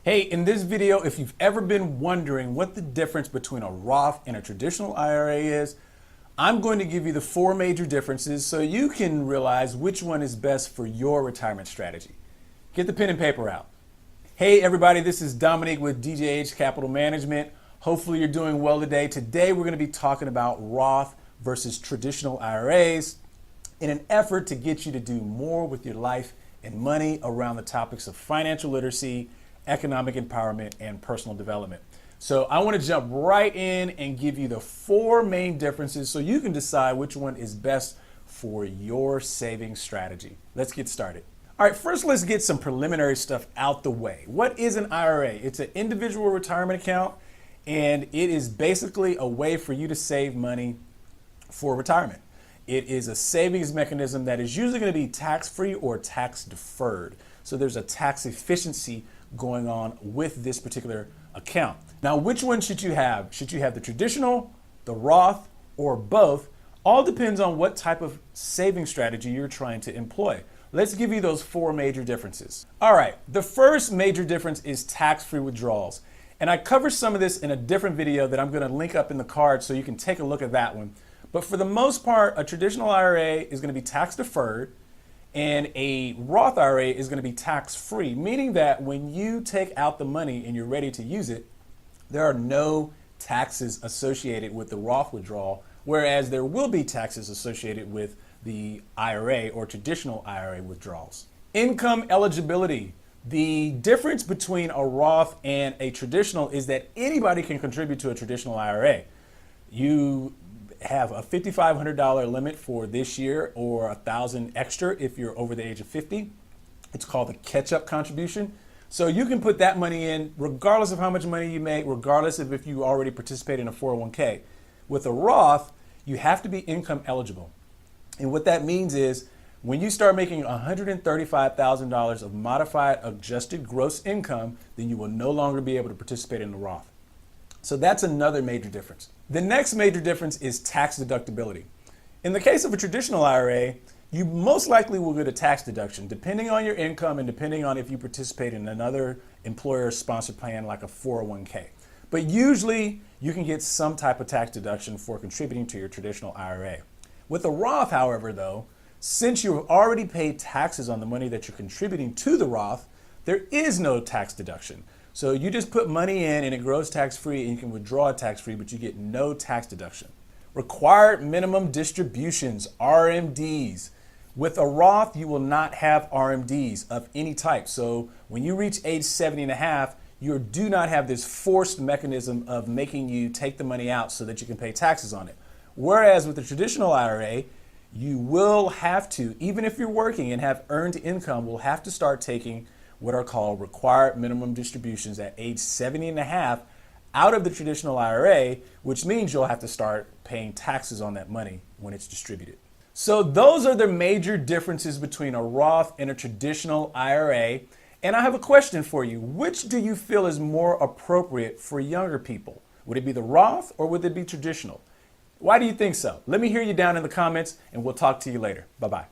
Hey, in this video, if you've ever been wondering what the difference between a Roth and a traditional IRA is, I'm going to give you the four major differences so you can realize which one is best for your retirement strategy. Get the pen and paper out. Hey everybody, this is Dominique with djh-capital Management. Hopefully you're doing well today. Today we're going to be talking about Roth versus traditional IRAs in an effort to get you to do more with your life and money around the topics of financial literacy, economic empowerment, and personal development. So I want to jump right in and give you the four main differences so you can decide which one is best for your saving strategy. Let's get started. All right, first let's get some preliminary stuff out the way. What is an IRA? It's an individual retirement account, and it is basically a way for you to save money for retirement. It is a savings mechanism that is usually going to be tax-free or tax-deferred. So there's a tax efficiency going on with this particular account. Now, which one should you have? Should you have the traditional, the Roth, or both? All depends on what type of saving strategy you're trying to employ. Let's give you those four major differences. All right, the first major difference is tax-free withdrawals. And I cover some of this in a different video that I'm going to link up in the card so you can take a look at that one. But for the most part, a traditional IRA is going to be tax-deferred, and a Roth IRA is going to be tax-free, meaning that when you take out the money and you're ready to use it, there are no taxes associated with the Roth withdrawal, whereas there will be taxes associated with the IRA or traditional IRA withdrawals. Income eligibility. The difference between a Roth and a traditional is that anybody can contribute to a traditional IRA. You have a $5,500 limit for this year or $1,000 extra if you're over the age of 50. It's called the catch-up contribution. So you can put that money in regardless of how much money you make, regardless of if you already participate in a 401k. With a Roth, you have to be income eligible. And what that means is when you start making $135,000 of modified adjusted gross income, then you will no longer be able to participate in the Roth. So that's another major difference. The next major difference is tax deductibility. In the case of a traditional IRA, you most likely will get a tax deduction depending on your income and depending on if you participate in another employer-sponsored plan like a 401k. But usually you can get some type of tax deduction for contributing to your traditional IRA. With a Roth, however, though, since you've already paid taxes on the money that you're contributing to the Roth, there is no tax deduction. So you just put money in and it grows tax-free and you can withdraw it tax-free, but you get no tax deduction. Required minimum distributions, RMDs. With a Roth, you will not have RMDs of any type. So when you reach age 70 and a half, you do not have this forced mechanism of making you take the money out so that you can pay taxes on it. Whereas with the traditional IRA, you will have to, even if you're working and have earned income, will have to start taking what are called required minimum distributions at age 70 and a half out of the traditional IRA, which means you'll have to start paying taxes on that money when it's distributed. So those are the major differences between a Roth and a traditional IRA. And I have a question for you. Which do you feel is more appropriate for younger people? Would it be the Roth or would it be traditional? Why do you think so? Let me hear you down in the comments and we'll talk to you later. Bye-bye.